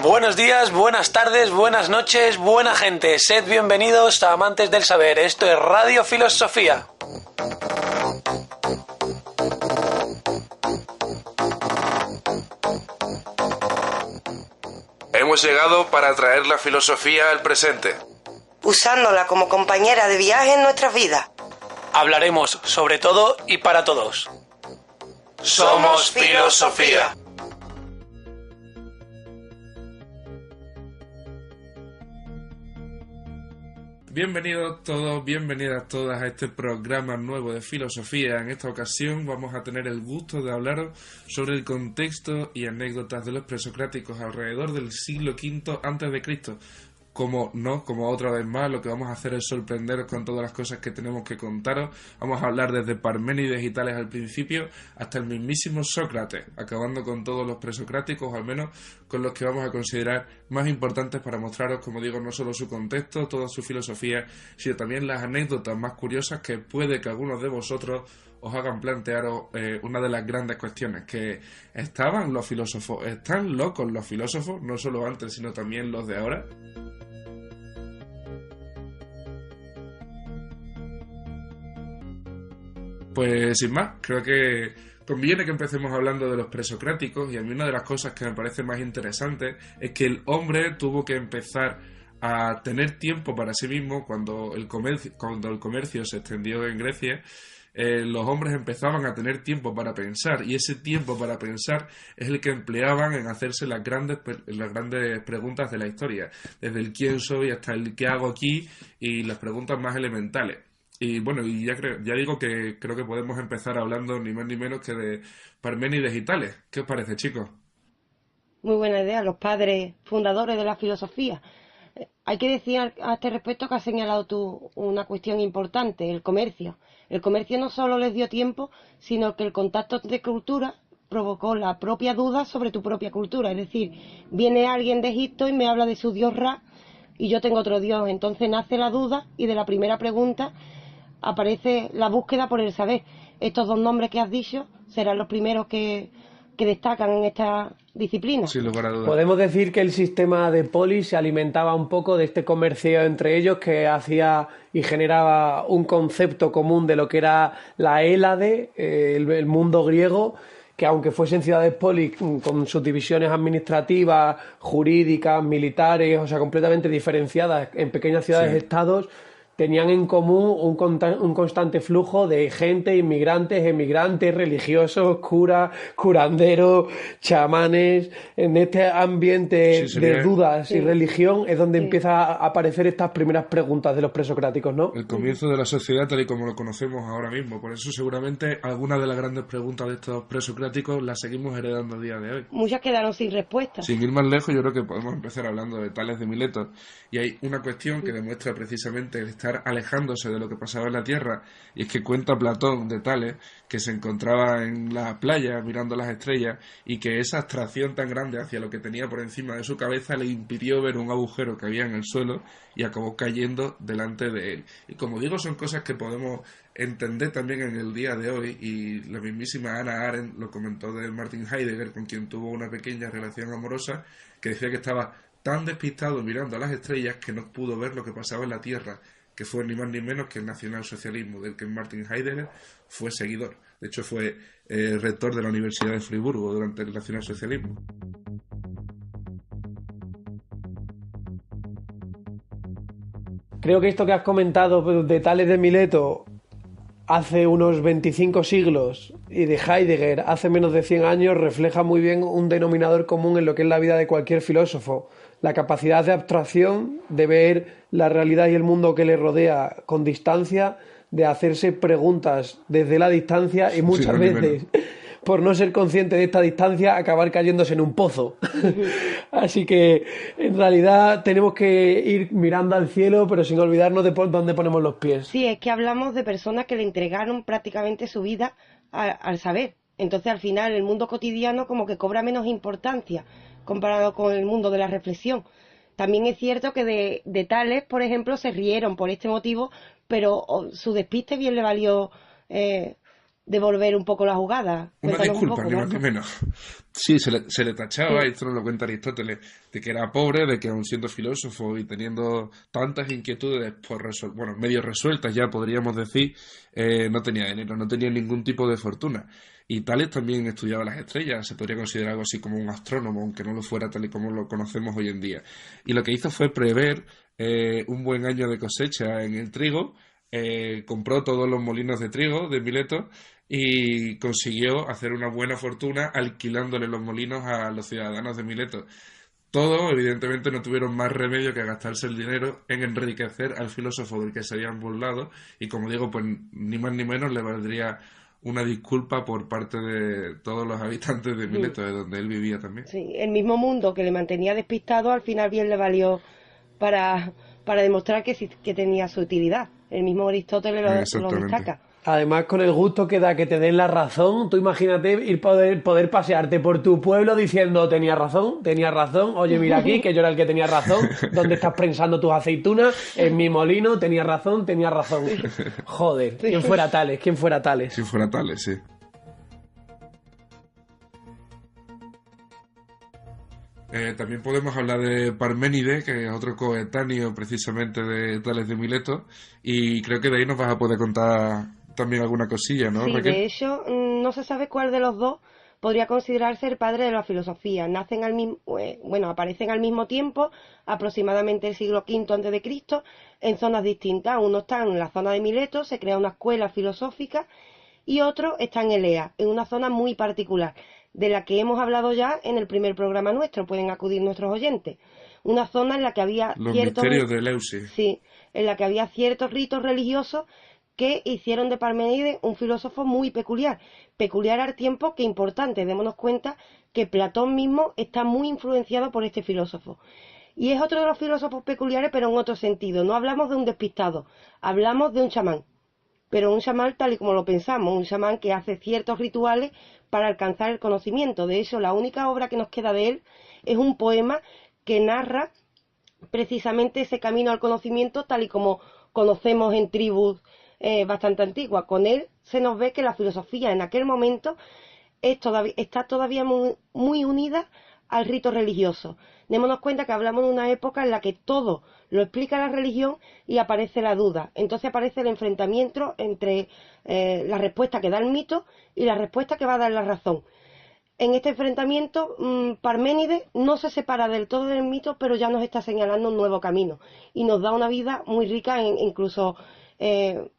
Buenos días, buenas tardes, buenas noches, buena gente. Sed bienvenidos a Amantes del Saber. Esto es Radio Filosofía. Hemos llegado para traer la filosofía al presente, usándola como compañera de viaje en nuestras vidas. Hablaremos sobre todo y para todos. Somos Filosofía. Bienvenidos todos, bienvenidas todas a este programa nuevo de filosofía. En esta ocasión vamos a tener el gusto de hablaros sobre el contexto y anécdotas de los presocráticos alrededor del siglo V a.C. Como otra vez más, lo que vamos a hacer es sorprenderos con todas las cosas que tenemos que contaros. Vamos a hablar desde Parménides y Tales al principio hasta el mismísimo Sócrates, acabando con todos los presocráticos, o al menos con los que vamos a considerar más importantes para mostraros, como digo, no solo su contexto, toda su filosofía, sino también las anécdotas más curiosas que puede que algunos de vosotros os hagan plantearos una de las grandes cuestiones, que ¿estaban los filósofos, están locos los filósofos, no solo antes, sino también los de ahora? Pues sin más, creo que conviene que empecemos hablando de los presocráticos, y a mí una de las cosas que me parece más interesante es que el hombre tuvo que empezar a tener tiempo para sí mismo cuando el comercio se extendió en Grecia. Los hombres empezaban a tener tiempo para pensar, y ese tiempo para pensar es el que empleaban en hacerse las grandes preguntas de la historia, desde el quién soy hasta el qué hago aquí y las preguntas más elementales. Y bueno, y ya digo que creo que podemos empezar hablando ni más ni menos que de Parménides y Tales. ¿Qué os parece, chicos? Muy buena idea, los padres fundadores de la filosofía. Hay que decir a este respecto que has señalado tú una cuestión importante, el comercio. El comercio no solo les dio tiempo, sino que el contacto de cultura provocó la propia duda sobre tu propia cultura. Es decir, viene alguien de Egipto y me habla de su dios Ra y yo tengo otro dios. Entonces nace la duda y de la primera pregunta aparece la búsqueda por el saber. Estos dos nombres que has dicho serán los primeros que destacan en esta disciplina. Sin lugar a dudas. Podemos decir que el sistema de polis se alimentaba un poco de este comercio entre ellos, que hacía y generaba un concepto común de lo que era la Hélade, el mundo griego, que aunque fuesen ciudades polis con sus divisiones administrativas, jurídicas, militares, o sea, completamente diferenciadas en pequeñas ciudades-estados, tenían en común un constante flujo de gente, inmigrantes, emigrantes, religiosos, curas, curanderos, chamanes. En este ambiente de dudas y religión es donde empieza a aparecer estas primeras preguntas de los presocráticos, ¿no? El comienzo de la sociedad tal y como lo conocemos ahora mismo. Por eso seguramente algunas de las grandes preguntas de estos presocráticos las seguimos heredando a día de hoy. Muchas quedaron sin respuesta. Sin ir más lejos, yo creo que podemos empezar hablando de Tales de Mileto. Y hay una cuestión que demuestra precisamente el estar alejándose de lo que pasaba en la Tierra, y es que cuenta Platón de Tales que se encontraba en la playa mirando las estrellas, y que esa abstracción tan grande hacia lo que tenía por encima de su cabeza le impidió ver un agujero que había en el suelo y acabó cayendo delante de él. Y como digo, son cosas que podemos entender también en el día de hoy, y la mismísima Hannah Arendt lo comentó de Martin Heidegger, con quien tuvo una pequeña relación amorosa, que decía que estaba tan despistado mirando a las estrellas que no pudo ver lo que pasaba en la Tierra, que fue ni más ni menos que el nacionalsocialismo, del que Martin Heidegger fue seguidor. De hecho, fue rector de la Universidad de Friburgo durante el nacionalsocialismo. Creo que esto que has comentado de Tales de Mileto hace unos 25 siglos y de Heidegger hace menos de 100 años refleja muy bien un denominador común en lo que es la vida de cualquier filósofo: la capacidad de abstracción, de ver la realidad y el mundo que le rodea con distancia, de hacerse preguntas desde la distancia y muchas veces, por no ser consciente de esta distancia, acabar cayéndose en un pozo. Así que, en realidad, tenemos que ir mirando al cielo, pero sin olvidarnos de dónde ponemos los pies. Sí, es que hablamos de personas que le entregaron prácticamente su vida al saber. Entonces, al final, el mundo cotidiano como que cobra menos importancia comparado con el mundo de la reflexión. También es cierto que de Tales, por ejemplo, se rieron por este motivo pero su despiste bien le valió devolver un poco la jugada. Una Cuéntanos un disculpa, poco, ni más Marco. ni menos. Sí, se le tachaba, Sí. y esto nos lo cuenta Aristóteles, de que era pobre, de que aun siendo filósofo y teniendo tantas inquietudes bueno, medio resueltas ya podríamos decir, no tenía dinero, no tenía ningún tipo de fortuna. Y Tales también estudiaba las estrellas, se podría considerar algo así como un astrónomo, aunque no lo fuera tal y como lo conocemos hoy en día. Y lo que hizo fue prever un buen año de cosecha en el trigo, compró todos los molinos de trigo de Mileto y consiguió hacer una buena fortuna alquilándole los molinos a los ciudadanos de Mileto. Todos, evidentemente, no tuvieron más remedio que gastarse el dinero en enriquecer al filósofo del que se habían burlado, y como digo, pues ni más ni menos le valdría una disculpa por parte de todos los habitantes de Mileto, de donde él vivía también. Sí, el mismo mundo que le mantenía despistado, al final bien le valió para, para demostrar que, sí, que tenía su utilidad. El mismo Aristóteles lo Exactamente. destaca. Además, con el gusto que da que te den la razón, tú imagínate poder pasearte por tu pueblo diciendo tenía razón, oye, mira aquí, que yo era el que tenía razón, ¿dónde estás prensando tus aceitunas? En mi molino, tenía razón. Joder, ¿quién fuera Tales? Si fuera Tales, sí. También podemos hablar de Parménides, que es otro coetáneo precisamente de Tales de Mileto, y creo que de ahí nos vas a poder contar también alguna cosilla, ¿no, Sí, Raquel? de hecho, no se sabe cuál de los dos podría considerarse el padre de la filosofía. Nacen al mismo, aparecen al mismo tiempo, aproximadamente el siglo V antes de Cristo, en zonas distintas. Uno está en la zona de Mileto, se crea una escuela filosófica, y otro está en Elea, en una zona muy particular, de la que hemos hablado ya en el primer programa nuestro, pueden acudir nuestros oyentes. Una zona en la que había Los misterios de Eleusis. sí, en la que había ciertos ritos religiosos que hicieron de Parménides un filósofo muy peculiar al tiempo que importante. Démonos cuenta que Platón mismo está muy influenciado por este filósofo. Y es otro de los filósofos peculiares, pero en otro sentido. No hablamos de un despistado, hablamos de un chamán. Pero un chamán tal y como lo pensamos, un chamán que hace ciertos rituales para alcanzar el conocimiento. De hecho, la única obra que nos queda de él es un poema que narra precisamente ese camino al conocimiento tal y como conocemos en tribus bastante antiguas. Con él se nos ve que la filosofía en aquel momento está todavía muy, muy unida al rito religioso. Démonos cuenta que hablamos de una época en la que todo lo explica la religión y aparece la duda. Entonces aparece el enfrentamiento entre la respuesta que da el mito y la respuesta que va a dar la razón. En este enfrentamiento, Parménides no se separa del todo del mito, pero ya nos está señalando un nuevo camino y nos da una vida muy rica, incluso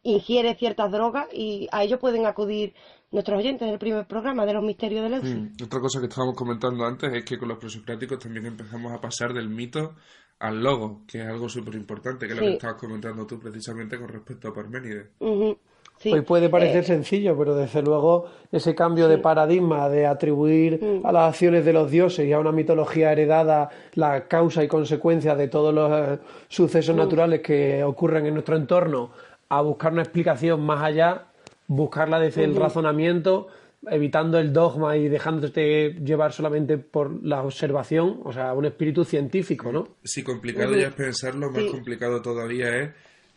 ingiere ciertas drogas, y a ello pueden acudir nuestros oyentes del primer programa de los misterios de Eleusis. Otra cosa que estábamos comentando antes es que con los presocráticos también empezamos a pasar del mito al logo, que es algo súper importante, que es lo Sí. que estabas comentando tú precisamente con respecto a Parménides. Ujú, sí. Hoy puede parecer sencillo, pero desde luego ese cambio de paradigma de atribuir a las acciones de los dioses y a una mitología heredada la causa y consecuencia de todos los sucesos naturales que ocurren en nuestro entorno, a buscar una explicación más allá, buscarla desde el razonamiento, evitando el dogma y dejándote llevar solamente por la observación, o sea, un espíritu científico, ¿no? Si complicado ya es pensarlo, más complicado todavía es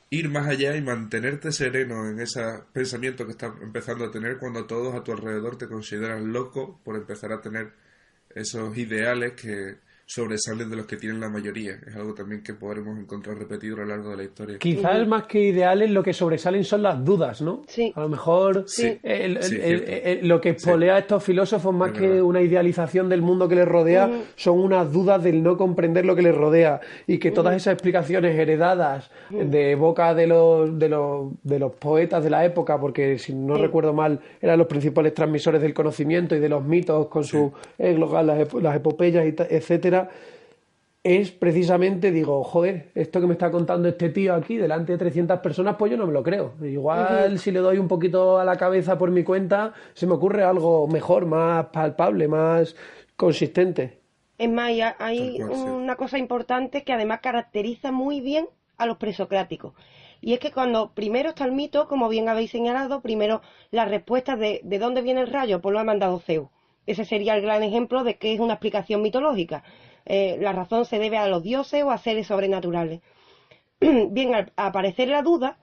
ir más allá y mantenerte sereno en ese pensamiento que estás empezando a tener cuando todos a tu alrededor te consideran loco por empezar a tener esos ideales que sobresalen de los que tienen la mayoría. Es algo también que podremos encontrar repetido a lo largo de la historia. Quizás más que ideales lo que sobresalen son las dudas, ¿no? Sí. A lo mejor Sí. lo que espolea a estos filósofos más Es que verdad. una idealización del mundo que les rodea son unas dudas del no comprender lo que les rodea, y que todas esas explicaciones heredadas de boca de los poetas de la época, porque si no recuerdo mal eran los principales transmisores del conocimiento y de los mitos con sus églogas, las epopeyas, etcétera, es precisamente, digo, joder, esto que me está contando este tío aquí delante de 300 personas, pues yo no me lo creo. Igual si le doy un poquito a la cabeza por mi cuenta, se me ocurre algo mejor, más palpable, más consistente. Es más, hay Tal cual, sí. una cosa importante que además caracteriza muy bien a los presocráticos. Y es que cuando primero está el mito, como bien habéis señalado, primero las respuestas de dónde viene el rayo, pues lo ha mandado Zeus. Ese sería el gran ejemplo de que es una explicación mitológica. La razón se debe a los dioses o a seres sobrenaturales. Bien, al aparecer la duda,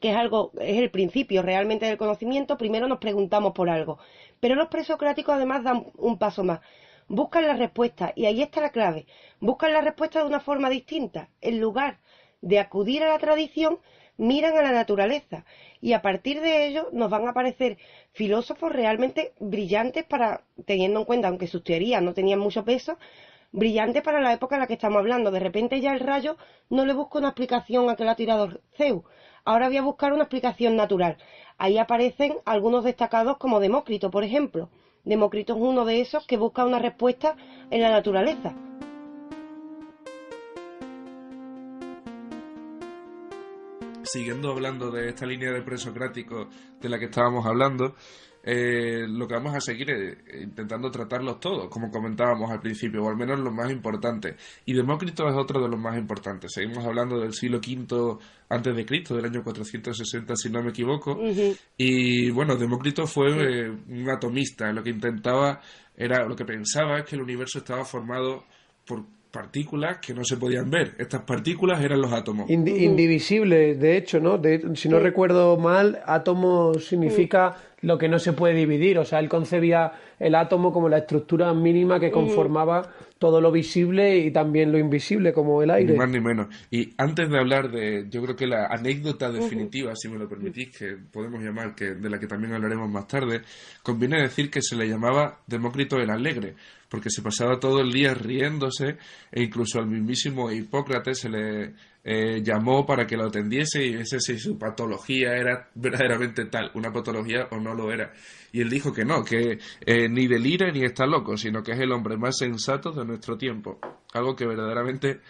que es el principio realmente del conocimiento, primero nos preguntamos por algo. Pero los presocráticos además dan un paso más. Buscan la respuesta, y ahí está la clave. Buscan la respuesta de una forma distinta. En lugar de acudir a la tradición, miran a la naturaleza. Y a partir de ello nos van a aparecer filósofos realmente brillantes teniendo en cuenta, aunque sus teorías no tenían mucho peso, brillantes para la época en la que estamos hablando. De repente ya el rayo no le busca una explicación a que lo ha tirado Zeus. Ahora voy a buscar una explicación natural. Ahí aparecen algunos destacados como Demócrito, por ejemplo. Demócrito es uno de esos que busca una respuesta en la naturaleza. Siguiendo hablando de esta línea de presocráticos de la que estábamos hablando, lo que vamos a seguir es intentando tratarlos todos, como comentábamos al principio, o al menos los más importantes. Y Demócrito es otro de los más importantes. Seguimos hablando del siglo V antes de Cristo, del año 460, si no me equivoco. Y bueno, Demócrito fue un atomista. Lo que pensaba es que el universo estaba formado por partículas que no se podían ver. Estas partículas eran los átomos. Indivisibles, de hecho, ¿no? Si no recuerdo mal, átomo significa lo que no se puede dividir. O sea, él concebía el átomo como la estructura mínima que conformaba todo lo visible y también lo invisible, como el aire. Ni más ni menos. Y antes de hablar yo creo que la anécdota definitiva, si me lo permitís, que podemos llamar, de la que también hablaremos más tarde, conviene decir que se le llamaba Demócrito el Alegre, porque se pasaba todo el día riéndose, e incluso al mismísimo Hipócrates se le llamó para que lo atendiese y viese si su patología era verdaderamente tal, una patología o no lo era. Y él dijo que no, que ni delira ni está loco, sino que es el hombre más sensato de nuestro tiempo. Algo que verdaderamente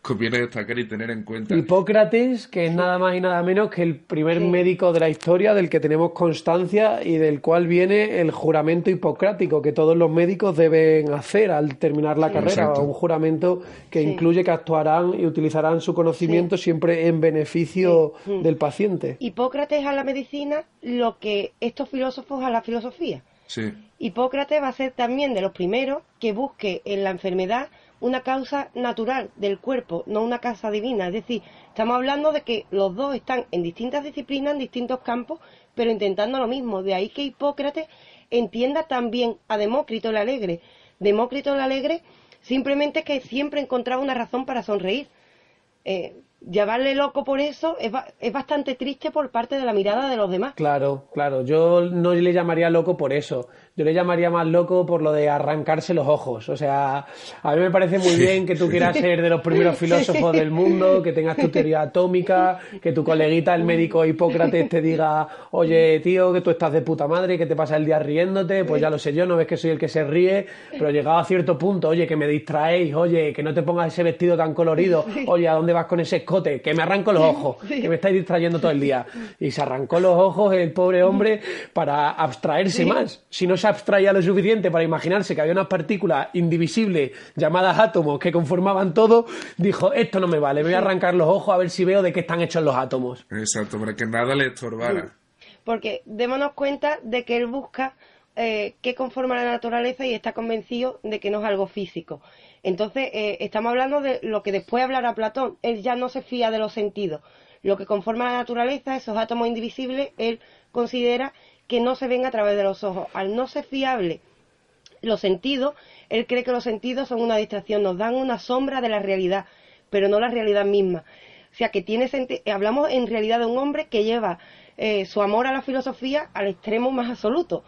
conviene destacar y tener en cuenta. Hipócrates, que es nada más y nada menos que el primer médico de la historia del que tenemos constancia y del cual viene el juramento hipocrático que todos los médicos deben hacer al terminar la carrera. Exacto. Un juramento que incluye que actuarán y utilizarán su conocimiento siempre en beneficio del paciente. Hipócrates a la medicina lo que estos filósofos a la filosofía. Sí. Hipócrates va a ser también de los primeros que busque en la enfermedad una causa natural del cuerpo, no una causa divina. Es decir, estamos hablando de que los dos están en distintas disciplinas, en distintos campos, pero intentando lo mismo. De ahí que Hipócrates entienda también a Demócrito el Alegre. Demócrito el Alegre simplemente es que siempre encontraba una razón para sonreír. Llamarle loco por eso es bastante triste por parte de la mirada de los demás. Claro, yo no le llamaría loco por eso, yo le llamaría más loco por lo de arrancarse los ojos. O sea, a mí me parece muy bien que tú quieras ser de los primeros filósofos del mundo, que tengas tu teoría atómica, que tu coleguita, el médico Hipócrates, te diga, oye, tío, que tú estás de puta madre, que te pasas el día riéndote. Pues ya lo sé yo, no ves que soy el que se ríe, pero llegado a cierto punto, oye, que me distraéis, oye, que no te pongas ese vestido tan colorido, oye, ¿a dónde vas con ese escote? Que me arranco los ojos, que me estáis distrayendo todo el día. Y se arrancó los ojos el pobre hombre para abstraerse más. Si no se abstraía lo suficiente para imaginarse que había unas partículas indivisibles llamadas átomos que conformaban todo, dijo, esto no me vale, me voy a arrancar los ojos a ver si veo de qué están hechos los átomos. Exacto, para que nada le estorbara. Porque démonos cuenta de que él busca qué conforma la naturaleza y está convencido de que no es algo físico. Entonces, estamos hablando de lo que después hablará Platón. Él ya no se fía de los sentidos. Lo que conforma la naturaleza, esos átomos indivisibles, él considera que no se ven a través de los ojos. Al no ser fiable los sentidos, él cree que los sentidos son una distracción, nos dan una sombra de la realidad, pero no la realidad misma. O sea, que hablamos en realidad de un hombre que lleva su amor a la filosofía al extremo más absoluto,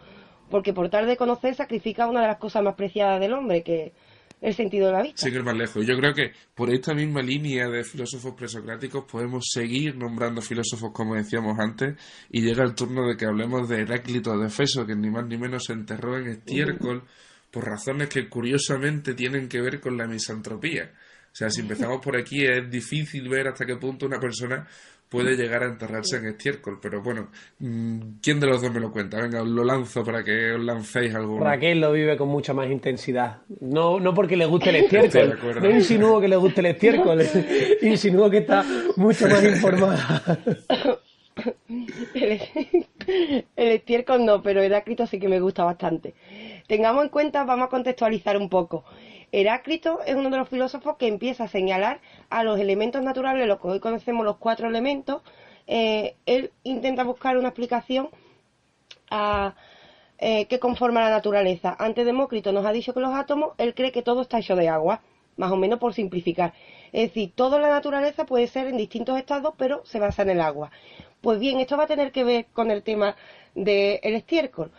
porque por tal de conocer sacrifica una de las cosas más preciadas del hombre, que el sentido de la vista. Sin ir más lejos. Yo creo que por esta misma línea de filósofos presocráticos podemos seguir nombrando filósofos, como decíamos antes, y llega el turno de que hablemos de Heráclito de Éfeso, que ni más ni menos se enterró en estiércol por razones que curiosamente tienen que ver con la misantropía. O sea, si empezamos por aquí es difícil ver hasta qué punto una persona puede llegar a enterrarse en estiércol, pero bueno, ¿quién de los dos me lo cuenta? Venga, os lo lanzo para que os lancéis alguno. Raquel lo vive con mucha más intensidad. No porque le guste el estiércol. No insinúo que le guste el estiércol, insinúo que está mucho más informada. El estiércol no, pero Heráclito sí que me gusta bastante. Tengamos en cuenta, vamos a contextualizar un poco. Heráclito es uno de los filósofos que empieza a señalar a los elementos naturales, los que hoy conocemos los 4 elementos, él intenta buscar una explicación a que conforma la naturaleza. Antes Demócrito nos ha dicho que los átomos, él cree que todo está hecho de agua, más o menos por simplificar. Es decir, toda la naturaleza puede ser en distintos estados, pero se basa en el agua. Pues bien, esto va a tener que ver con el tema del estiércol.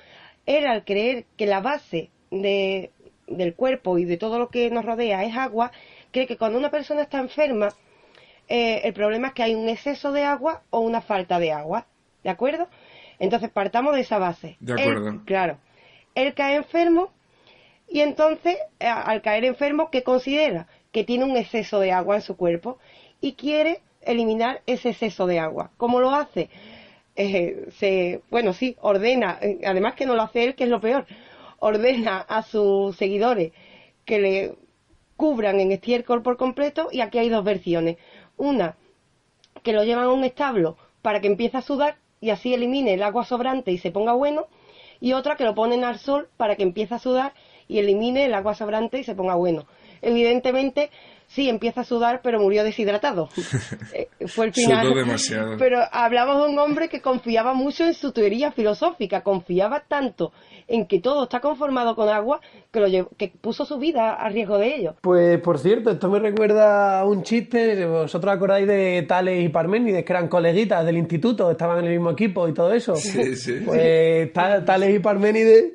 Él, al creer que la base del cuerpo y de todo lo que nos rodea es agua, cree que cuando una persona está enferma, el problema es que hay un exceso de agua o una falta de agua, ¿de acuerdo? Entonces partamos de esa base. De acuerdo. Claro. Él cae enfermo y entonces, al caer enfermo, ¿qué considera? Que tiene un exceso de agua en su cuerpo y quiere eliminar ese exceso de agua. ¿Cómo lo hace? Ordena, además que no lo hace él, que es lo peor, ordena a sus seguidores que le cubran en estiércol por completo, y aquí hay dos versiones. Una, que lo llevan a un establo para que empiece a sudar y así elimine el agua sobrante y se ponga bueno, y otra que lo ponen al sol para que empiece a sudar y elimine el agua sobrante y se ponga bueno. Evidentemente, sí, empieza a sudar, pero murió deshidratado. Fue el final. Sudó demasiado. Pero hablamos de un hombre que confiaba mucho en su teoría filosófica, confiaba tanto en que todo está conformado con agua que puso su vida a riesgo de ello. Pues, por cierto, esto me recuerda a un chiste. ¿Vosotros acordáis de Tales y Parménides, que eran coleguitas del instituto, estaban en el mismo equipo y todo eso? Sí, sí. Pues Tales y Parménides,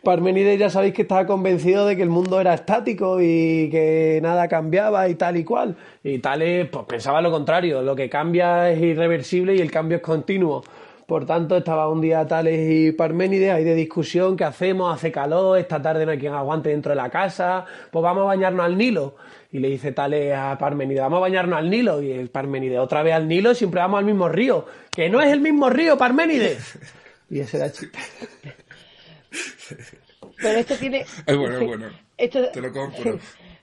Parménides ya sabéis que estaba convencido de que el mundo era estático y que nada cambiaba y tal y cual. Y Tales pues pensaba lo contrario, lo que cambia es irreversible y el cambio es continuo. Por tanto, estaba un día Tales y Parménides ahí de discusión: ¿qué hacemos? Hace calor, esta tarde no hay quien aguante dentro de la casa, pues vamos a bañarnos al Nilo. Y le dice Tales a Parménides: vamos a bañarnos al Nilo. Y el Parménides: otra vez al Nilo, siempre vamos al mismo río. ¡Que no es el mismo río, Parménides! Y ese era el chiste. Pero esto tiene... Bueno. Te lo compro.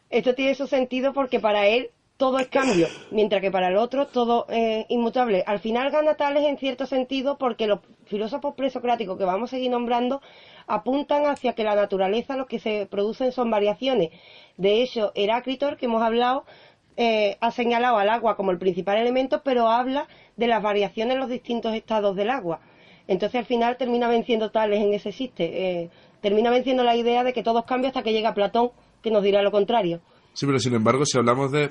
Esto tiene su sentido porque para él todo es cambio, mientras que para el otro todo es inmutable. Al final gana Tales en cierto sentido porque los filósofos presocráticos que vamos a seguir nombrando apuntan hacia que la naturaleza lo que se producen son variaciones. De hecho, Heráclito, el que hemos hablado, ha señalado al agua como el principal elemento, pero habla de las variaciones en los distintos estados del agua. Entonces al final termina venciendo Tales en ese chiste. Termina venciendo la idea de que todo cambia hasta que llega Platón, que nos dirá lo contrario. Sí, pero sin embargo, si hablamos de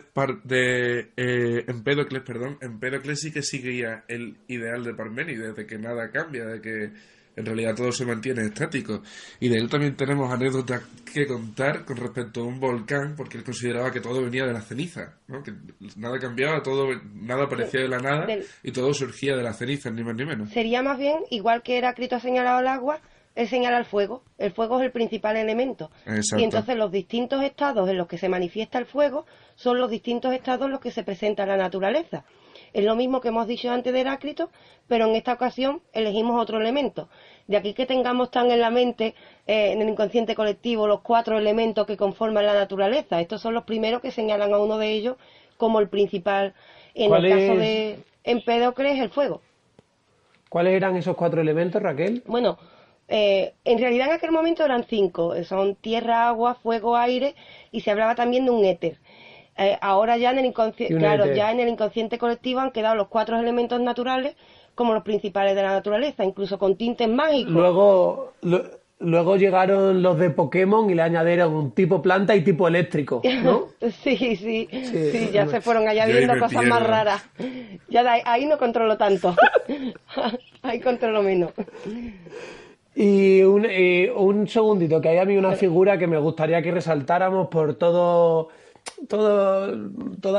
Empédocles sí que seguía el ideal de Parménides, de que nada cambia, de que en realidad todo se mantiene estático. Y de él también tenemos anécdotas que contar con respecto a un volcán, porque él consideraba que todo venía de la ceniza, ¿no? Que nada cambiaba, nada aparecía de la nada y todo surgía de las cenizas, ni más ni menos. Sería más bien, igual que Heráclito ha señalado el agua, él señala el fuego. El fuego es el principal elemento. Exacto. Y entonces los distintos estados en los que se manifiesta el fuego son los distintos estados en los que se presenta la naturaleza. Es lo mismo que hemos dicho antes de Heráclito, pero en esta ocasión elegimos otro elemento. De aquí que tengamos tan en la mente, en el inconsciente colectivo, los 4 elementos que conforman la naturaleza. Estos son los primeros que señalan a uno de ellos como el principal. En el caso de Empédocles, el fuego. ¿Cuáles eran esos 4 elementos, Raquel? Bueno, en realidad en aquel momento eran 5. Son tierra, agua, fuego, aire, y se hablaba también de un éter. Ahora ya en el inconsciente colectivo han quedado los 4 elementos naturales como los principales de la naturaleza, incluso con tintes mágicos. Luego llegaron los de Pokémon y le añadieron un tipo planta y tipo eléctrico, ¿no? sí, ya se fueron añadiendo cosas más raras. Ya ahí no controlo tanto, ahí controlo menos. Y un segundito, que hay a mí una figura que me gustaría que resaltáramos por toda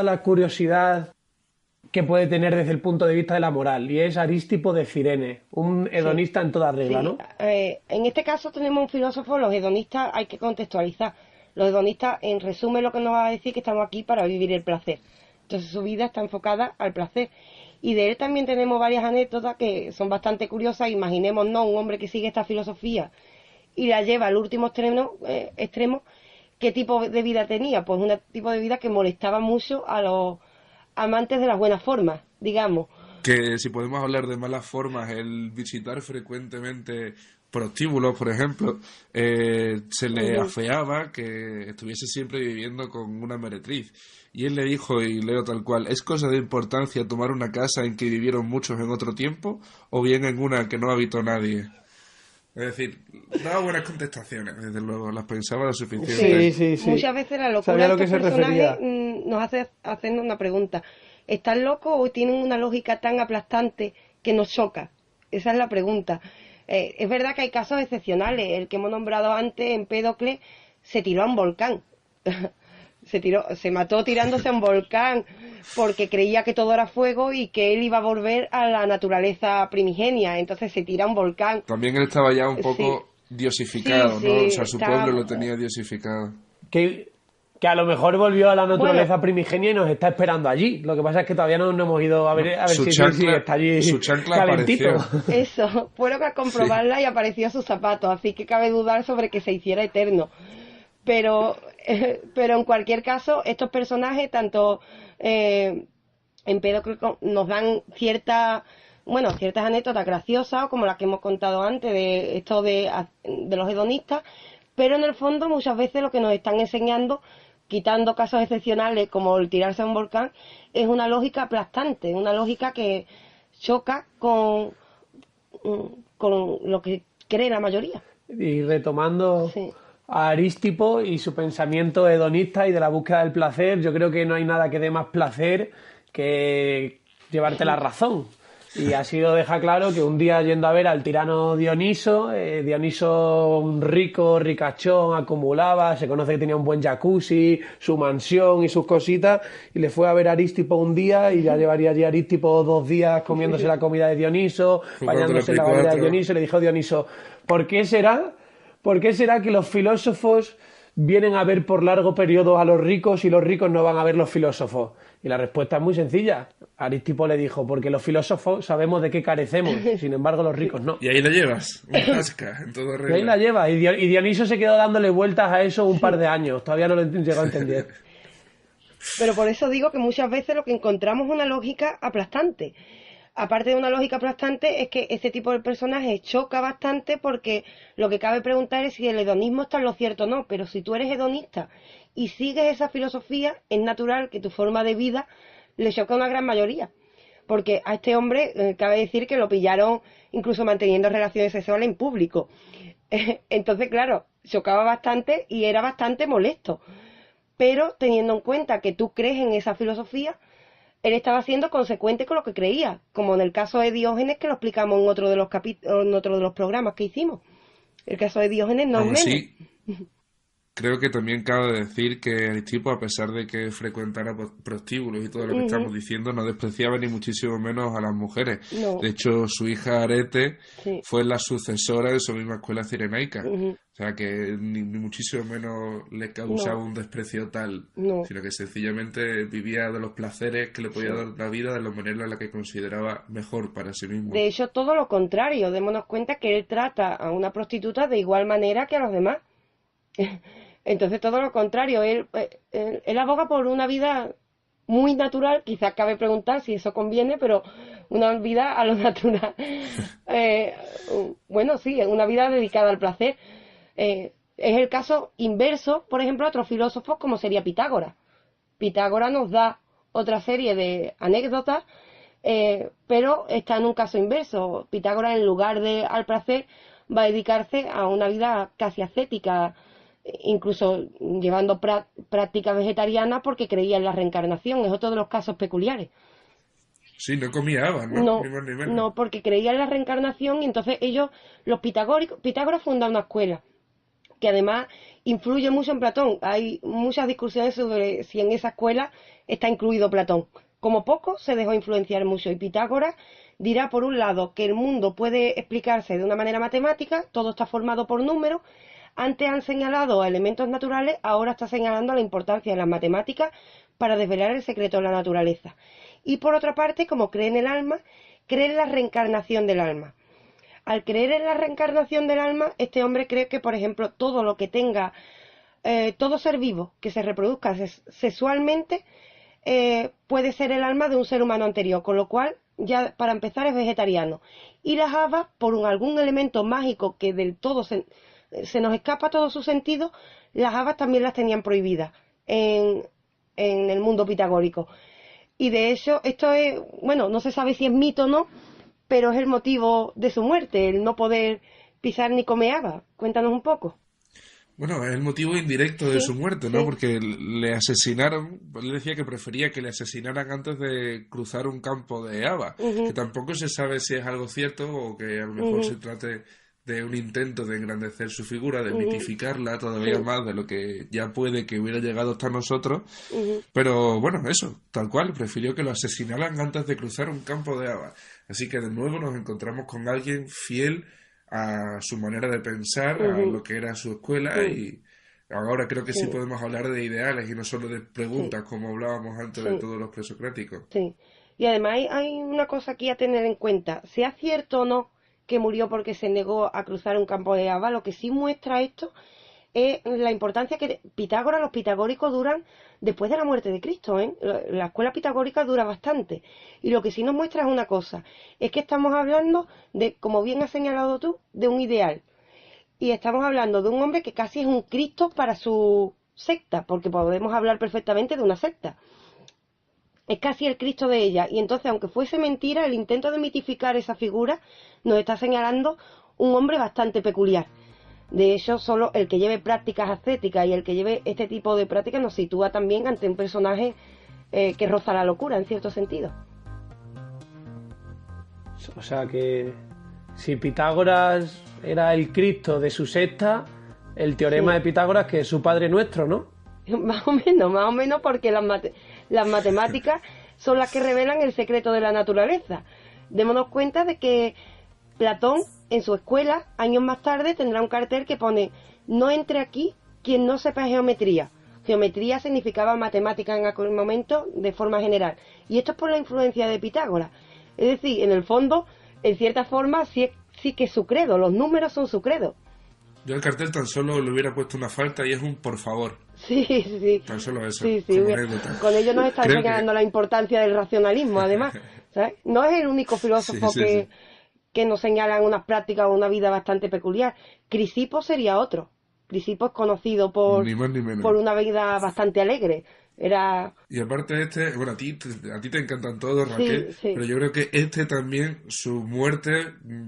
la curiosidad que puede tener desde el punto de vista de la moral, y es Arístipo de Cirene, un hedonista en toda regla, sí. ¿no? En este caso tenemos un filósofo. Los hedonistas hay que contextualizar. Los hedonistas, en resumen, lo que nos va a decir que estamos aquí para vivir el placer. Entonces su vida está enfocada al placer. Y de él también tenemos varias anécdotas que son bastante curiosas. Imaginémonos un hombre que sigue esta filosofía y la lleva al último extremo. ¿Qué tipo de vida tenía? Pues un tipo de vida que molestaba mucho a los amantes de las buenas formas, digamos. que si podemos hablar de malas formas, el visitar frecuentemente prostíbulos, por ejemplo, se le afeaba que estuviese siempre viviendo con una meretriz. Y él le dijo, y leo tal cual: ¿es cosa de importancia tomar una casa en que vivieron muchos en otro tiempo, o bien en una que no habitó nadie? Es decir, daba buenas contestaciones, desde luego, las pensaba lo suficiente. Sí. Muchas veces la locura Sabía a de lo que estos se refería. personajes nos hace hacernos una pregunta. ¿Están locos o tienen una lógica tan aplastante que nos choca? Esa es la pregunta. Es verdad que hay casos excepcionales. El que hemos nombrado antes, Empédocles, se tiró a un volcán. Se mató tirándose a un volcán porque creía que todo era fuego y que él iba a volver a la naturaleza primigenia. Entonces se tira a un volcán. También él estaba ya un poco diosificado, Sí, ¿no? O sea, su estaba- pueblo lo tenía diosificado. Que a lo mejor volvió a la naturaleza primigenia y nos está esperando allí. Lo que pasa es que todavía no hemos ido a ver Su si chancla- está allí su chancla calentito. apareció. Eso, fueron a comprobarla y apareció sus zapatos, así que cabe dudar sobre que se hiciera eterno. Pero en cualquier caso, estos personajes, tanto Empédocles nos dan ciertas anécdotas graciosas, como las que hemos contado antes, de esto de los hedonistas, pero en el fondo muchas veces lo que nos están enseñando, quitando casos excepcionales como el tirarse a un volcán, es una lógica aplastante, una lógica que choca con lo que cree la mayoría. Y retomando Sí. a Arístipo y su pensamiento hedonista y de la búsqueda del placer, yo creo que no hay nada que dé más placer que llevarte la razón. Y así lo deja claro que un día, yendo a ver al tirano Dioniso, Dioniso, un rico, ricachón, acumulaba, se conoce que tenía un buen jacuzzi, su mansión y sus cositas, y le fue a ver a Arístipo un día y ya llevaría allí Arístipo 2 días comiéndose la comida de Dioniso, bañándose en la bañera de Dioniso, y le dijo Dioniso: ¿por qué será que los filósofos vienen a ver por largo periodo a los ricos y los ricos no van a ver los filósofos? Y la respuesta es muy sencilla. Arístipo le dijo: porque los filósofos sabemos de qué carecemos, sin embargo los ricos no. Y ahí la llevas, una tasca, en todo Y regla. ahí la lleva. Y Dioniso se quedó dándole vueltas a eso un par de años. Todavía no lo llegó a entender. Pero por eso digo que muchas veces lo que encontramos es una lógica aplastante. Aparte de una lógica aplastante, es que este tipo de personaje choca bastante, porque lo que cabe preguntar es si el hedonismo está en lo cierto o no. Pero si tú eres hedonista y sigues esa filosofía, es natural que tu forma de vida le choque a una gran mayoría. Porque a este hombre, cabe decir que lo pillaron incluso manteniendo relaciones sexuales en público. Entonces, claro, chocaba bastante y era bastante molesto. Pero teniendo en cuenta que tú crees en esa filosofía, él estaba siendo consecuente con lo que creía, como en el caso de Diógenes, que lo explicamos en otro de los en otro de los programas que hicimos. El caso de Diógenes no es Aún menos. así, creo que también cabe decir que Arístipo, a pesar de que frecuentara prostíbulos y todo lo que estamos diciendo, no despreciaba ni muchísimo menos a las mujeres. No. De hecho, su hija Arete Sí. fue la sucesora de su misma escuela cirenaica. O sea, que ni muchísimo menos le causaba un desprecio tal, No. sino que sencillamente vivía de los placeres que le podía dar la vida de la manera en la que consideraba mejor para sí mismo. De hecho, todo lo contrario. Démonos cuenta que él trata a una prostituta de igual manera que a los demás. Entonces, todo lo contrario. Él aboga por una vida muy natural. Quizás cabe preguntar si eso conviene, pero una vida a lo natural. Bueno, sí, una vida dedicada al placer. Es el caso inverso, por ejemplo, a otros filósofos como sería Pitágoras. Pitágoras nos da otra serie de anécdotas, pero está en un caso inverso. Pitágoras, en lugar de al placer, va a dedicarse a una vida casi ascética, incluso llevando prácticas vegetarianas porque creía en la reencarnación. Es otro de los casos peculiares. Sí, no comía habas, ¿no? No, Ni más ni menos. no, porque creía en la reencarnación, y entonces Pitágoras funda una escuela que además influye mucho en Platón. Hay muchas discusiones sobre si en esa escuela está incluido Platón. Como poco se dejó influenciar mucho, y Pitágoras dirá, por un lado, que el mundo puede explicarse de una manera matemática, todo está formado por números. Antes han señalado elementos naturales, ahora está señalando la importancia de las matemáticas para desvelar el secreto de la naturaleza. Y por otra parte, como cree en el alma, cree en la reencarnación del alma. Al creer en la reencarnación del alma, este hombre cree que, por ejemplo, todo lo que tenga, todo ser vivo que se reproduzca sexualmente, puede ser el alma de un ser humano anterior, con lo cual ya para empezar es vegetariano. Y las habas, por algún elemento mágico que del todo se nos escapa todo su sentido, las habas también las tenían prohibidas en el mundo pitagórico. Y de hecho, esto es, bueno, no se sabe si es mito o no, pero es el motivo de su muerte, el no poder pisar ni comer habas. Cuéntanos un poco. Bueno, es el motivo indirecto de su muerte, ¿no? Sí. Porque le asesinaron, él decía que prefería que le asesinaran antes de cruzar un campo de haba, que tampoco se sabe si es algo cierto o que a lo mejor se trate de un intento de engrandecer su figura, de mitificarla todavía más de lo que ya puede que hubiera llegado hasta nosotros. Pero bueno, eso, tal cual, prefirió que lo asesinaran antes de cruzar un campo de haba. Así que de nuevo nos encontramos con alguien fiel a su manera de pensar, a lo que era su escuela y ahora creo que sí podemos hablar de ideales y no solo de preguntas como hablábamos antes de todos los presocráticos. Sí. Y además hay una cosa aquí a tener en cuenta, sea cierto o no que murió porque se negó a cruzar un campo de haba, lo que sí muestra esto es la importancia que Pitágoras, los pitagóricos duran después de la muerte de Cristo, ¿eh? La escuela pitagórica dura bastante. Y lo que sí nos muestra es una cosa, es que estamos hablando de, como bien has señalado tú, de un ideal. Y estamos hablando de un hombre que casi es un Cristo para su secta, porque podemos hablar perfectamente de una secta. Es casi el Cristo de ella. Y entonces, aunque fuese mentira, el intento de mitificar esa figura nos está señalando un hombre bastante peculiar. De hecho, solo el que lleve prácticas ascéticas y el que lleve este tipo de prácticas nos sitúa también ante un personaje que roza la locura, en cierto sentido. O sea que si Pitágoras era el Cristo de su secta, el teorema de Pitágoras que es su Padre Nuestro, ¿no? Más o menos porque las matemáticas son las que revelan el secreto de la naturaleza. Démonos cuenta de que Platón, en su escuela, años más tarde, tendrá un cartel que pone: no entre aquí quien no sepa geometría. Geometría significaba matemática en aquel momento de forma general. Y esto es por la influencia de Pitágoras. Es decir, en el fondo, en cierta forma, sí que es su credo. Los números son su credo. Yo al cartel tan solo le hubiera puesto una falta y es un por favor. Sí. Tan solo eso. Sí. Como anécdota. Con ello nos está Creo señalando la importancia del racionalismo, además. ¿Sabes? No es el único filósofo que nos señalan unas prácticas o una vida bastante peculiar. Crisipo sería otro. Crisipo es conocido por, ni más ni menos. por una vida bastante alegre. Y aparte bueno, a ti te encantan todos, Raquel, Sí. pero yo creo que también, su muerte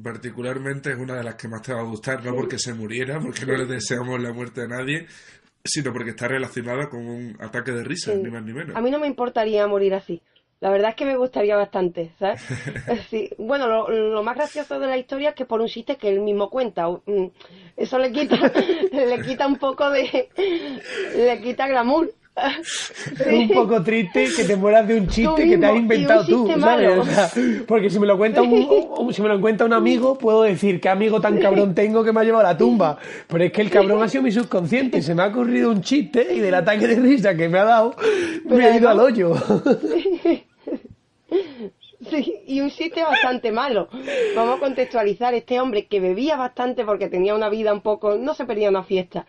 particularmente es una de las que más te va a gustar, no porque se muriera, porque no le deseamos la muerte a nadie, sino porque está relacionada con un ataque de risa, ni más ni menos. A mí no me importaría morir así. La verdad es que me gustaría bastante, ¿sabes? Sí. Bueno, lo más gracioso de la historia es que por un chiste que él mismo cuenta, eso le quita un poco le quita glamour. Es un poco triste que te mueras de un chiste que te has inventado tú, ¿sabes? O sea, porque si me lo cuenta un amigo, puedo decir qué amigo tan cabrón tengo que me ha llevado a la tumba. Pero es que el cabrón ha sido mi subconsciente. Se me ha ocurrido un chiste y del ataque de risa que me ha dado, me ha ido al hoyo. Sí, y un chiste bastante malo. Vamos a contextualizar. Este hombre que bebía bastante porque tenía una vida un poco... no se perdía una fiesta.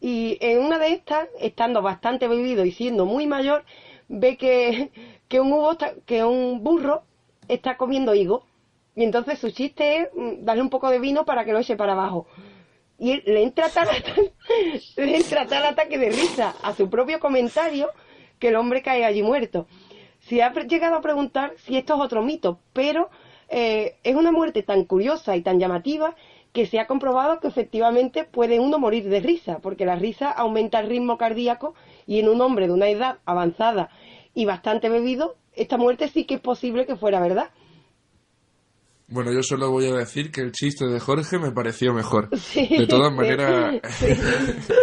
Y en una de estas, estando bastante bebido y siendo muy mayor, ve que un burro está comiendo higo. Y entonces su chiste es darle un poco de vino para que lo eche para abajo. Y él le entra tal ataque de risa a su propio comentario que el hombre cae allí muerto. Se ha llegado a preguntar si esto es otro mito, pero es una muerte tan curiosa y tan llamativa que se ha comprobado que efectivamente puede uno morir de risa, porque la risa aumenta el ritmo cardíaco y en un hombre de una edad avanzada y bastante bebido, esta muerte sí que es posible que fuera verdad. Bueno, yo solo voy a decir que el chiste de Jorge me pareció mejor. Sí, de todas maneras... Sí.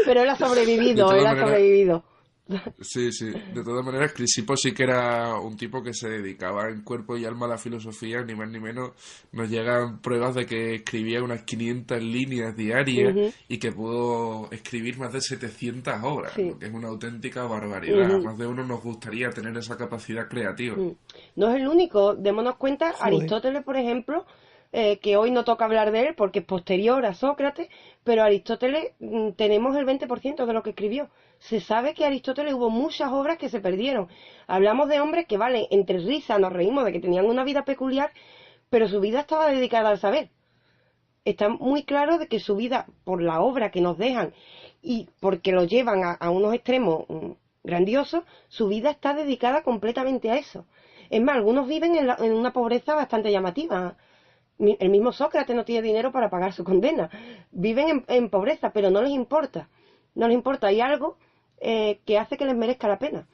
Pero él ha sobrevivido, Sí. De todas maneras, Crisipo sí que era un tipo que se dedicaba en cuerpo y alma a la filosofía, ni más ni menos. Nos llegan pruebas de que escribía unas 500 líneas diarias y que pudo escribir más de 700 obras, lo que es una auténtica barbaridad. A más de uno nos gustaría tener esa capacidad creativa. No es el único, démonos cuenta, Aristóteles, por ejemplo, que hoy no toca hablar de él porque es posterior a Sócrates, pero Aristóteles tenemos el 20% de lo que escribió. Se sabe que Aristóteles hubo muchas obras que se perdieron. Hablamos de hombres que, vale, entre risas nos reímos de que tenían una vida peculiar, pero su vida estaba dedicada al saber. Está muy claro de que su vida, por la obra que nos dejan y porque lo llevan a unos extremos grandiosos, su vida está dedicada completamente a eso. Es más, algunos viven en una pobreza bastante llamativa. El mismo Sócrates no tiene dinero para pagar su condena. Viven en pobreza, pero no les importa. No les importa. Hay algo que hace que les merezca la pena.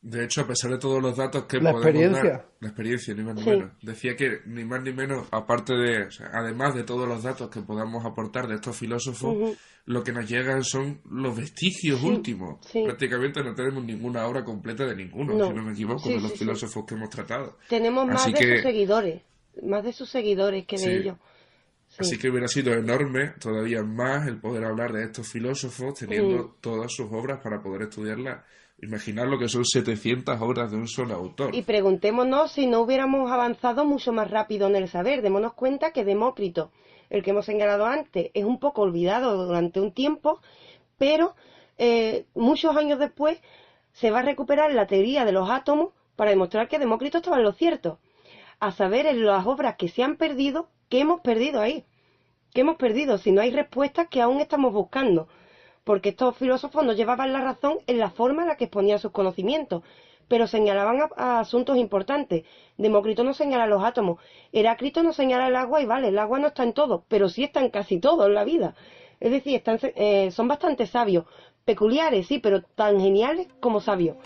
De hecho, a pesar de todos los datos que La podemos experiencia. dar, la experiencia, ni más ni Sí. menos, decía que ni más ni menos, aparte de, o sea, además de todos los datos que podamos aportar de estos filósofos, lo que nos llegan son los vestigios últimos. Sí. Prácticamente no tenemos ninguna obra completa de ninguno, No. si no me equivoco, Sí, de los sí, sí. filósofos que hemos tratado. Tenemos más Así de que- sus seguidores. Más de sus seguidores que Sí. de ellos. Sí. Así que hubiera sido enorme todavía más el poder hablar de estos filósofos teniendo todas sus obras para poder estudiarlas. Imaginar lo que son 700 obras de un solo autor. Y preguntémonos si no hubiéramos avanzado mucho más rápido en el saber. Démonos cuenta que Demócrito, el que hemos señalado antes, es un poco olvidado durante un tiempo, pero muchos años después se va a recuperar la teoría de los átomos para demostrar que Demócrito estaba en lo cierto. A saber, en las obras que se han perdido, ¿qué hemos perdido ahí? ¿Qué hemos perdido? Si no hay respuestas que aún estamos buscando. Porque estos filósofos no llevaban la razón en la forma en la que exponían sus conocimientos, pero señalaban a asuntos importantes. Demócrito no señala los átomos, Heráclito no señala el agua y vale, el agua no está en todo, pero sí está en casi todo en la vida. Es decir, son bastante sabios, peculiares, sí, pero tan geniales como sabios.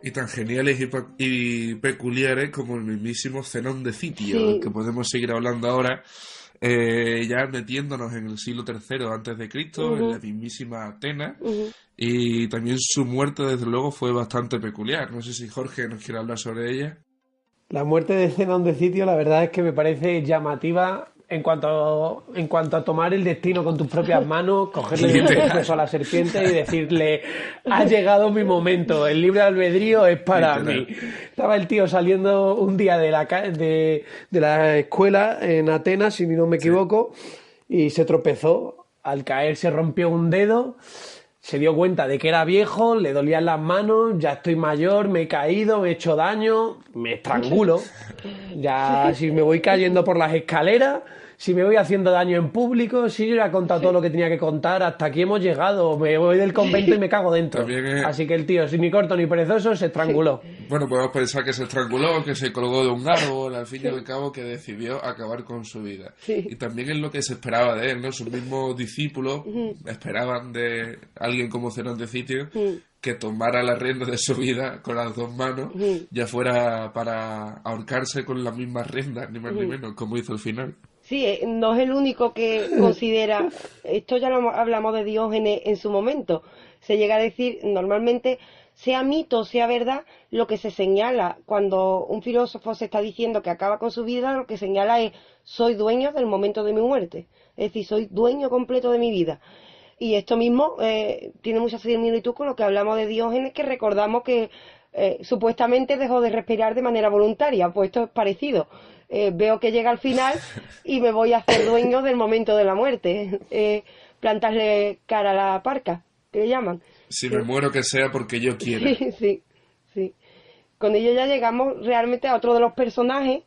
Y tan geniales y peculiares como el mismísimo Zenón de Citio, Sí. del que podemos seguir hablando ahora, ya metiéndonos en el siglo III antes de Cristo, en la mismísima Atenas, y también su muerte, desde luego, fue bastante peculiar. No sé si Jorge nos quiere hablar sobre ella. La muerte de Zenón de Citio, la verdad es que me parece llamativa en cuanto a tomar el destino con tus propias manos, cogerle el peso a la serpiente y decirle: ha llegado mi momento, el libre albedrío es para Literal. mí. Estaba el tío saliendo un día de la escuela en Atenas, si no me equivoco, y se tropezó. Al caer se rompió un dedo. Se dio cuenta de que era viejo, le dolían las manos, ya estoy mayor, me he caído, me he hecho daño, me estrangulo. Ya si me voy cayendo por las escaleras, si me voy haciendo daño en público, si yo ya he contado todo lo que tenía que contar, hasta aquí hemos llegado, me voy del convento y me cago dentro. También es- Así que el tío, sin ni corto ni perezoso, se estranguló. Bueno, podemos pensar que se estranguló, que se colgó de un árbol, al fin y al cabo que decidió acabar con su vida. Sí. Y también es lo que se esperaba de él, ¿no? Sus mismos discípulos esperaban de alguien como Zenón de Citio que tomara las riendas de su vida con las dos manos, ya fuera para ahorcarse con las mismas riendas, ni más ni menos, como hizo al final. Sí, no es el único que considera, esto ya lo hablamos de Diógenes en su momento, se llega a decir normalmente, sea mito o sea verdad, lo que se señala cuando un filósofo se está diciendo que acaba con su vida, lo que señala es: soy dueño del momento de mi muerte, es decir, soy dueño completo de mi vida. Y esto mismo tiene mucha similitud con lo que hablamos de Diógenes, que recordamos que supuestamente dejó de respirar de manera voluntaria, pues esto es parecido. Veo que llega al final y me voy a hacer dueño del momento de la muerte. Plantarle cara a la parca, que le llaman. Si me muero que sea porque yo quiera. Sí, sí, sí. Con ello ya llegamos realmente a otro de los personajes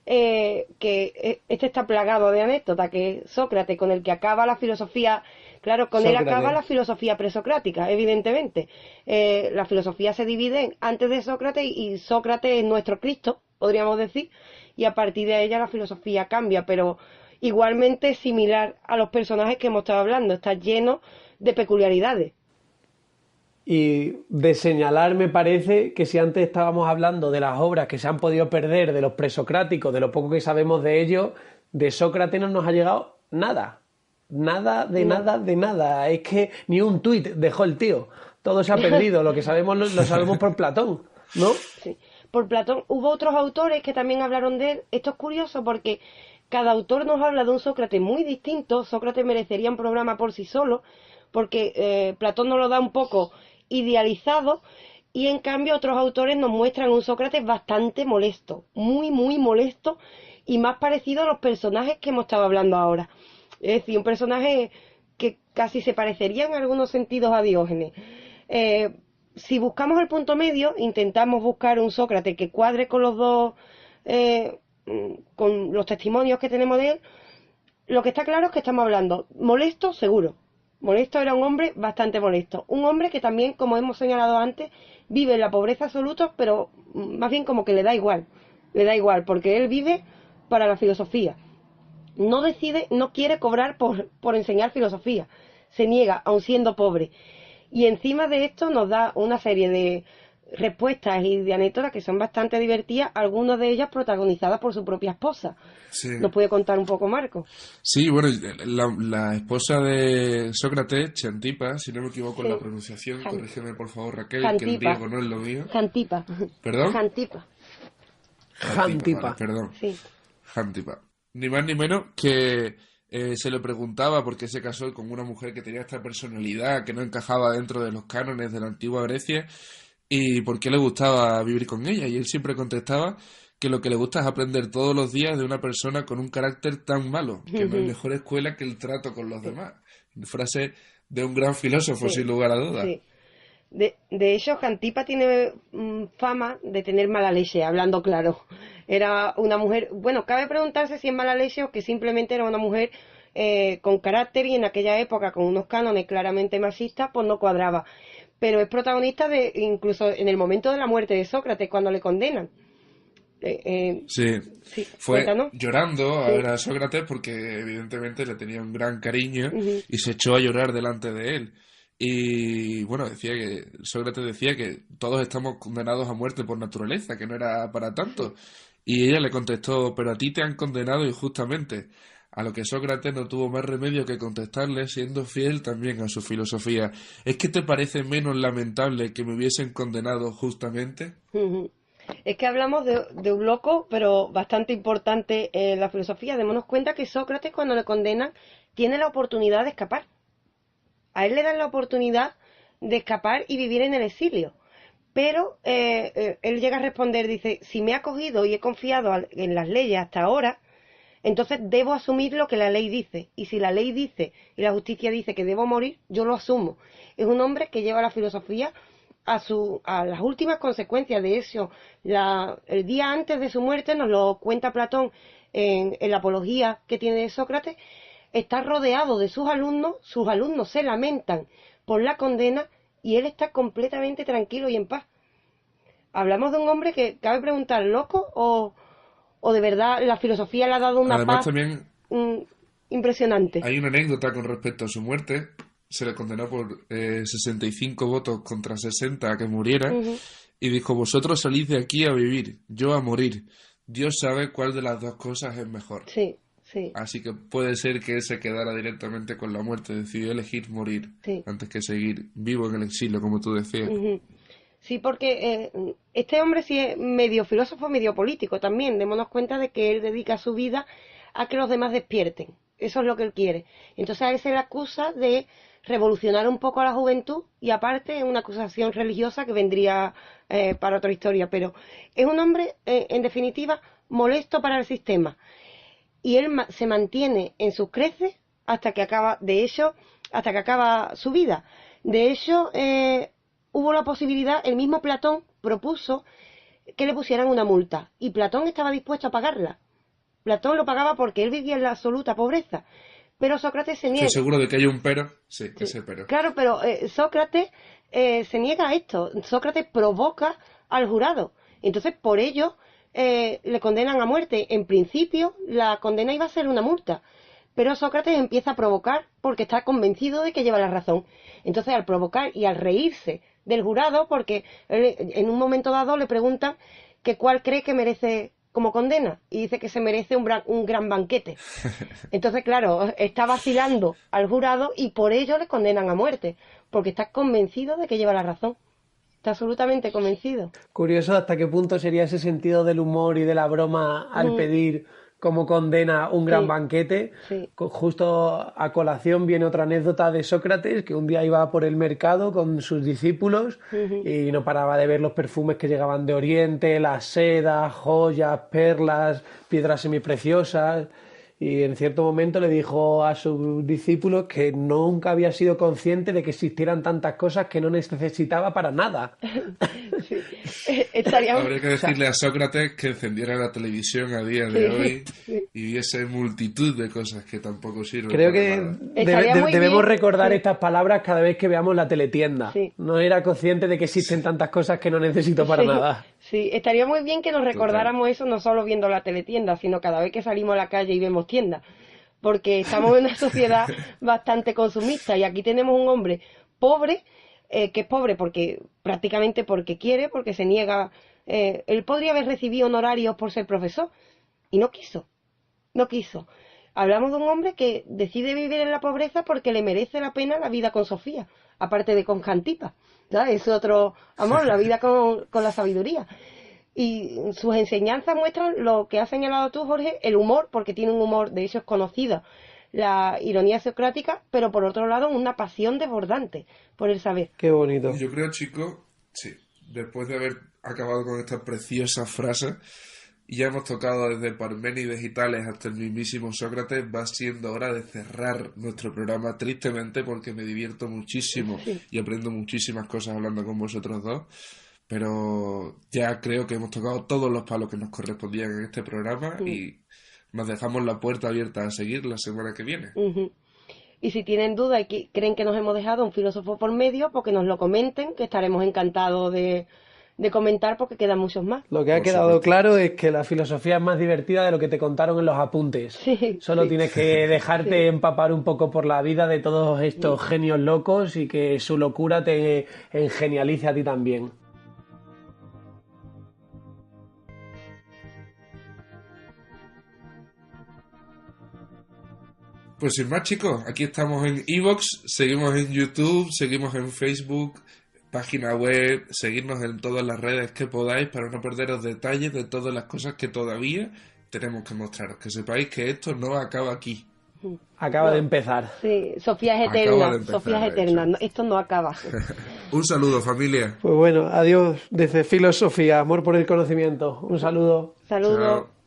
que este está plagado de anécdotas, que es Sócrates, con el que acaba la filosofía. Claro, con él Sócrates. acaba la filosofía presocrática, evidentemente. La filosofía se divide en antes de Sócrates, y Sócrates es nuestro Cristo, podríamos decir, y a partir de ella la filosofía cambia, pero igualmente similar a los personajes que hemos estado hablando, está lleno de peculiaridades. Y de señalar, me parece que si antes estábamos hablando de las obras que se han podido perder, de los presocráticos, de lo poco que sabemos de ellos, de Sócrates no nos ha llegado nada. Nada, de nada, de nada. Es que ni un tuit dejó el tío. Todo se ha perdido. Lo que sabemos lo sabemos por Platón, ¿no? Sí. Por Platón. Hubo otros autores que también hablaron de él. Esto es curioso porque cada autor nos habla de un Sócrates muy distinto. Sócrates merecería un programa por sí solo, porque Platón nos lo da un poco idealizado, Y en cambio otros autores nos muestran un Sócrates bastante molesto, muy, muy molesto y más parecido a los personajes que hemos estado hablando ahora. Es decir, un personaje que casi se parecería en algunos sentidos a Diógenes. Si buscamos el punto medio, intentamos buscar un Sócrates que cuadre con los dos, con los testimonios que tenemos de él, lo que está claro es que estamos hablando molesto, seguro. Molesto era un hombre bastante molesto. Un hombre que también, como hemos señalado antes, vive en la pobreza absoluta, pero más bien como que le da igual. Le da igual, porque él vive para la filosofía. No decide, no quiere cobrar por enseñar filosofía. Se niega, aun siendo pobre. Y encima de esto nos da una serie de respuestas y de anécdotas que son bastante divertidas, algunas de ellas protagonizadas por su propia esposa. Sí. ¿Nos puede contar un poco, Marco? Sí, bueno, la esposa de Sócrates, Xantipa, si no me equivoco en la pronunciación, corrígeme por favor, Raquel, que el griego no es lo mío. Xantipa. ¿Perdón? Xantipa. Xantipa. Vale, perdón. Sí. Xantipa. Ni más ni menos que se le preguntaba por qué se casó con una mujer que tenía esta personalidad, que no encajaba dentro de los cánones de la antigua Grecia, y por qué le gustaba vivir con ella. Y él siempre contestaba que lo que le gusta es aprender todos los días de una persona con un carácter tan malo, que no hay mejor escuela que el trato con los demás. Frase de un gran filósofo, sin lugar a dudas. Sí. De hecho, Xantipa tiene fama de tener mala leche, hablando claro. Era una mujer, bueno, cabe preguntarse si es mala leche o que simplemente era una mujer con carácter, y en aquella época con unos cánones claramente machistas, pues no cuadraba. Pero es protagonista de, incluso en el momento de la muerte de Sócrates, cuando le condenan. Sí, fue cuéntanos. llorando a ver a Sócrates porque evidentemente le tenía un gran cariño y se echó a llorar delante de él. Y bueno, Sócrates decía que todos estamos condenados a muerte por naturaleza, que no era para tanto. Y ella le contestó, pero a ti te han condenado injustamente. A lo que Sócrates no tuvo más remedio que contestarle, siendo fiel también a su filosofía. ¿Es que te parece menos lamentable que me hubiesen condenado justamente? Es que hablamos de un loco, pero bastante importante en la filosofía. Démonos cuenta que Sócrates, cuando le condenan, tiene la oportunidad de escapar. A él le dan la oportunidad de escapar y vivir en el exilio. Pero él llega a responder, dice, si me he acogido y he confiado en las leyes hasta ahora, entonces debo asumir lo que la ley dice. Y si la ley dice y la justicia dice que debo morir, yo lo asumo. Es un hombre que lleva la filosofía a las últimas consecuencias. De eso, el día antes de su muerte, nos lo cuenta Platón en la apología que tiene de Sócrates, está rodeado de sus alumnos se lamentan por la condena y él está completamente tranquilo y en paz. Hablamos de un hombre que, cabe preguntar, ¿loco o de verdad la filosofía le ha dado una Además, paz también impresionante? hay una anécdota con respecto a su muerte. Se le condenó por 65 votos contra 60 a que muriera, y dijo, vosotros salís de aquí a vivir, yo a morir. Dios sabe cuál de las dos cosas es mejor. Sí. Sí. Así que puede ser que él se quedara directamente con la muerte, decidió elegir morir antes que seguir vivo en el exilio, como tú decías. Sí, porque este hombre sí es medio filósofo, medio político también. Démonos cuenta de que él dedica su vida a que los demás despierten. Eso es lo que él quiere. Entonces a él se le acusa de revolucionar un poco a la juventud, y aparte es una acusación religiosa que vendría para otra historia. Pero es un hombre, en definitiva, molesto para el sistema. Y él se mantiene en sus creces hasta que acaba su vida. De hecho, hubo la posibilidad, el mismo Platón propuso que le pusieran una multa, y Platón estaba dispuesto a pagarla. Platón lo pagaba porque él vivía en la absoluta pobreza, pero Sócrates se niega. Estoy seguro de que hay un pero. Sí, ese pero. Claro, pero Sócrates se niega a esto. Sócrates provoca al jurado. Entonces, por ello, le condenan a muerte. En principio, la condena iba a ser una multa, pero Sócrates empieza a provocar porque está convencido de que lleva la razón. Entonces, al provocar y al reírse del jurado, porque en un momento dado le preguntan que cuál cree que merece como condena, y dice que se merece un gran banquete. Entonces, claro, está vacilando al jurado y por ello le condenan a muerte, porque está convencido de que lleva la razón. Está absolutamente convencido. Curioso hasta qué punto sería ese sentido del humor y de la broma al pedir cómo condena un gran banquete. Sí. Justo a colación viene otra anécdota de Sócrates, que un día iba por el mercado con sus discípulos y no paraba de ver los perfumes que llegaban de Oriente, las sedas, joyas, perlas, piedras semipreciosas. Y en cierto momento le dijo a sus discípulos que nunca había sido consciente de que existieran tantas cosas que no necesitaba para nada. Sí. Estaría... Habría que decirle a Sócrates que encendiera la televisión a día de hoy y viese multitud de cosas que tampoco sirven. Creo para que nada. debemos recordar estas palabras cada vez que veamos la teletienda. Sí. No era consciente de que existen tantas cosas que no necesito para nada. Sí, estaría muy bien que nos recordáramos eso no solo viendo la teletienda, sino cada vez que salimos a la calle y vemos tiendas, porque estamos en una sociedad bastante consumista y aquí tenemos un hombre pobre, que es pobre porque prácticamente porque quiere, porque se niega. Él podría haber recibido honorarios por ser profesor y no quiso. Hablamos de un hombre que decide vivir en la pobreza porque le merece la pena la vida con Sofía, aparte de con Cantipa. ¿Sabes? Es otro amor, la vida con la sabiduría. Y sus enseñanzas muestran lo que has señalado tú, Jorge, el humor, porque tiene un humor, de hecho es conocido, la ironía socrática, pero por otro lado una pasión desbordante por el saber. Qué bonito. Yo creo, chicos, sí, después de haber acabado con estas preciosas frases, y ya hemos tocado desde Parménides y Tales hasta el mismísimo Sócrates, va siendo hora de cerrar nuestro programa, tristemente, porque me divierto muchísimo y aprendo muchísimas cosas hablando con vosotros dos, pero ya creo que hemos tocado todos los palos que nos correspondían en este programa y nos dejamos la puerta abierta a seguir la semana que viene. Y si tienen dudas y creen que nos hemos dejado un filósofo por medio, porque nos lo comenten, que estaremos encantados de comentar porque quedan muchos más. Lo que ha quedado claro es que la filosofía es más divertida de lo que te contaron en los apuntes. Solo tienes que dejarte empapar un poco por la vida de todos estos genios locos y que su locura te engenialice a ti también. Pues sin más, chicos, aquí estamos en iVoox, seguimos en YouTube, seguimos en Facebook, página web, seguirnos en todas las redes que podáis para no perderos detalles de todas las cosas que todavía tenemos que mostraros. Que sepáis que esto no acaba aquí. Acaba de empezar. Sí, Sofía es Acaba eterna. de empezar, Sofía es de eterna. hecho. No, esto no acaba. Un saludo, familia. Pues bueno, adiós desde Filosofía, amor por el conocimiento. Un saludo. Saludos. Chao.